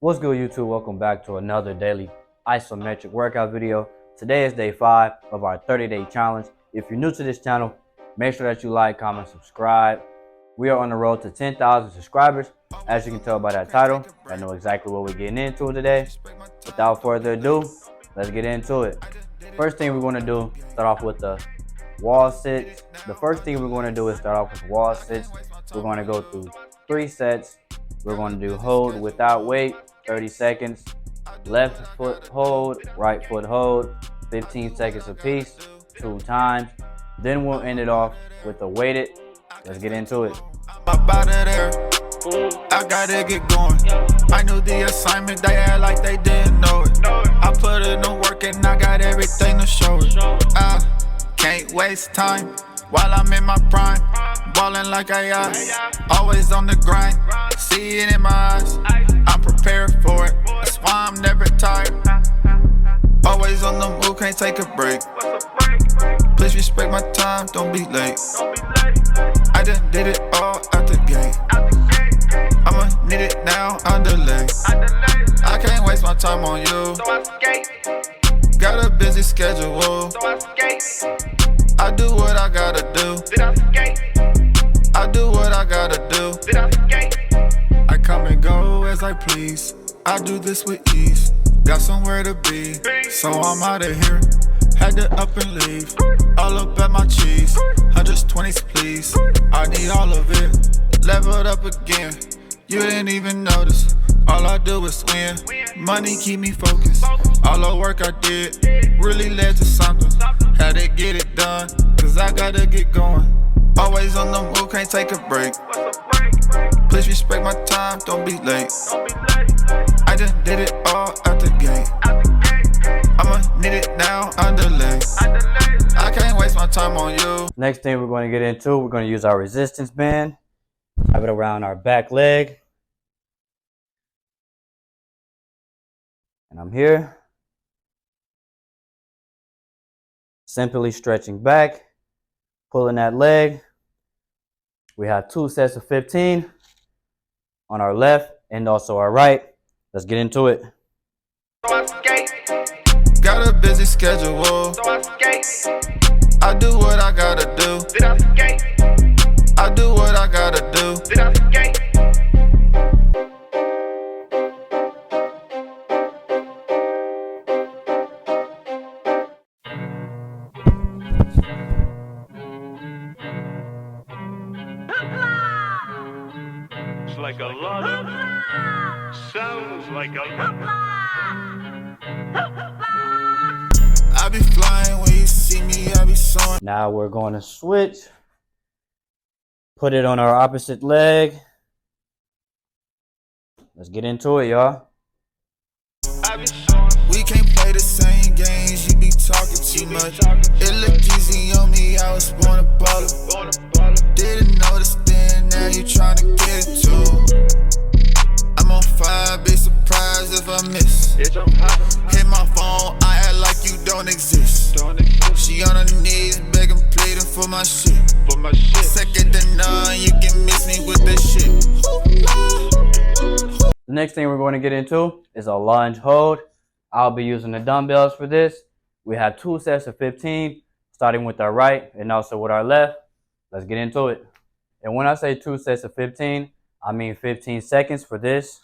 What's good, YouTube? Welcome back to another daily isometric workout video. Today is day 5 of our 30-day challenge. If you're new to this channel, make sure that you like, comment, subscribe. We are on the road to 10,000 subscribers. As you can tell by that title, I know exactly what we're getting into today. Without further ado, let's get into it. First thing we're going to do, start off with the wall sits. The first thing we're going to do is start off with wall sits. We're going to go through 3 sets. We're going to do hold without weight, 30 seconds, left foot hold, right foot hold, 15 seconds apiece, 2 times. Then we'll end it off with the weighted. Let's get into it. Up out of there, I gotta get going. I knew the assignment, they had like they didn't know it. I put in the work and I got everything to show it. I can't waste time while I'm in my prime, ballin' like always on the grind. See it in my eyes, I'm prepared for it. That's why I'm never tired. Always on the move, can't take a break. Please respect my time, don't be late. I just did it all out the gate. I'ma need it now, underlay. I can't waste my time on you. Got a busy schedule. I do what I gotta do. I do what I gotta do. I come and go as I please. I do this with ease. Got somewhere to be, so I'm out of here. Had to up and leave. All up at my cheese. 120s please. I need all of it. Leveled up again. You didn't even notice. All I do is win. Money keep me focused. All the work I did really led to something. Had to get it done, cause I gotta get going. Always on the move, can't take a break. Please respect my time, don't be late. I just did it all out the gate. I'ma need it now, underlay. I can't waste my time on you. Next thing we're going to get into, we're going to use our resistance band. Have it around our back leg. And I'm here. Simply stretching back, pulling that leg. We have 2 sets of 15 on our left and also our right. Let's get into it. Got a busy schedule. I do what I gotta do. I do what I gotta do. It's like a lot of sounds like a I be flying when you see me, I be soaring. Now we're going to switch. Put it on our opposite leg. Let's get into it, y'all. We can't play the same games, you be talking too much. It look easy on me, I was born a baller. Didn't notice then, now you tryna get it too. I'm on fire, be surprised if I miss. Hit my phone, I act like you don't exist. She on her knees, begging, pleading for my shit. Second to none, you can miss me with this shit. The next thing we're going to get into is a lunge hold. I'll be using the dumbbells for this. We have 2 sets of 15, starting with our right and also with our left. Let's get into it. And when I say 2 sets of 15, I mean 15 seconds for this.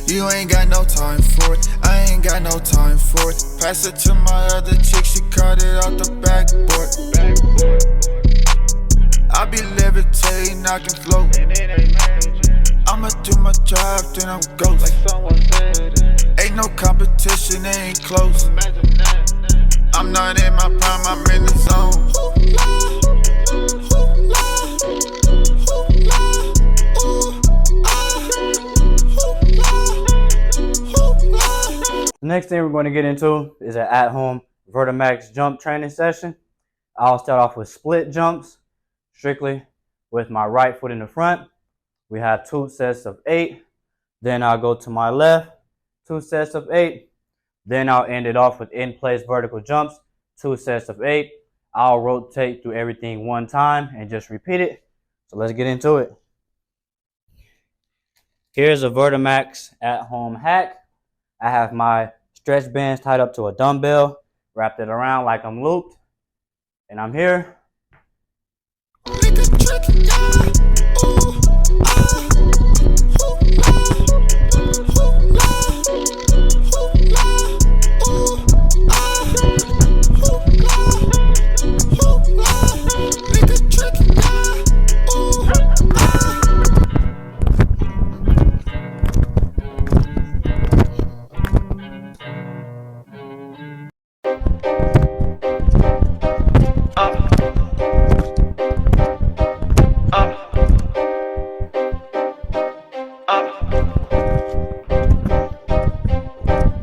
You ain't got no time for it, I ain't got no time for it. Pass it to my other chick, she caught it off the backboard. I be levitating, I can float. I'ma do my job, then I'm ghost. Ain't no competition, it ain't close. I'm not in my prime, I'm in the zone. The next thing we're going to get into is an at-home Vertimax jump training session. I'll start off with split jumps, strictly with my right foot in the front. We have 2 sets of 8. Then I'll go to my left, 2 sets of 8. Then I'll end it off with in-place vertical jumps, 2 sets of 8. I'll rotate through everything one time and just repeat it. So let's get into it. Here's a Vertimax at-home hack. I have my stretch bands tied up to a dumbbell, wrapped it around like I'm looped, and I'm here.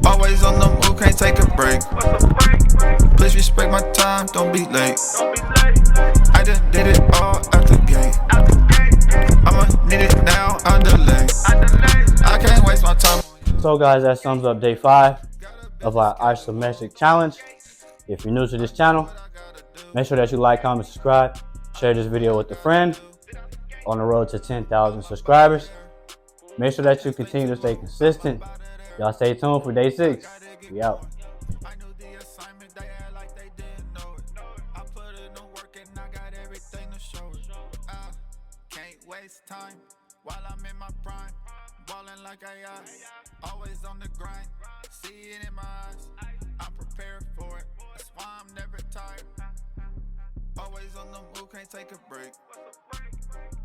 Always on the move, can't take a break. Please respect my time, don't be late. I just did it all out the gate. I'ma need it now, underlay. I can't waste my time. So guys, that sums up day 5 of our isometric challenge. If you're new to this channel, make sure that you like, comment, subscribe, share this video with a friend. On the road to 10,000 subscribers. Make sure that you continue to stay consistent. Y'all stay tuned for day 6. We out. I knew the assignment, they act like they didn't know it. I put in the work and I got everything to show it. I can't waste time while I'm in my prime. Ballin' like I always on the grind. See it in my eyes, I'm prepared for it. That's why I'm never tired. Always on the move, can't take a break.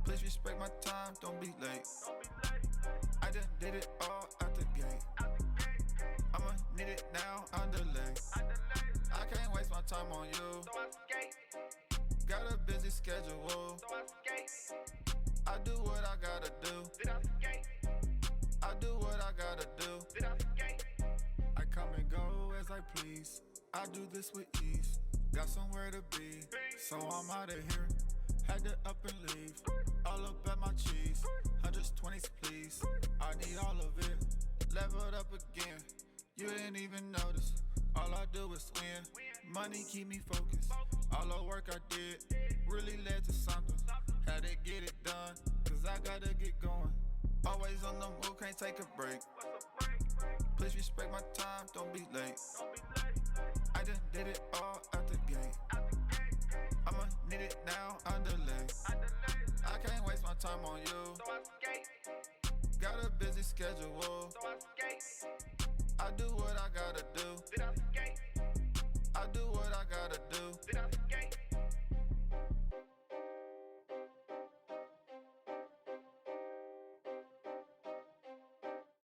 Please respect my time, don't be late. I just did it all out the gate. I'ma need it now, underlay. I can't waste my time on you. Got a busy schedule. I do what I gotta do. I do what I gotta do. I come and go as I please. I do this with ease. Got somewhere to be, so I'm out of here. Had to up and leave. All up at my cheese. 120s please. I need all of it. Leveled up again. You didn't even notice. All I do is win. Money keep me focused. All the work I did really led to something. Had to get it done, cause I gotta get going. Always on the move, can't take a break. Please respect my time, don't be late. I just did it all out the gate. I'ma need it now, underlay. I can't waste my time on you. Got a busy schedule. I do what I gotta do. I do what I gotta do.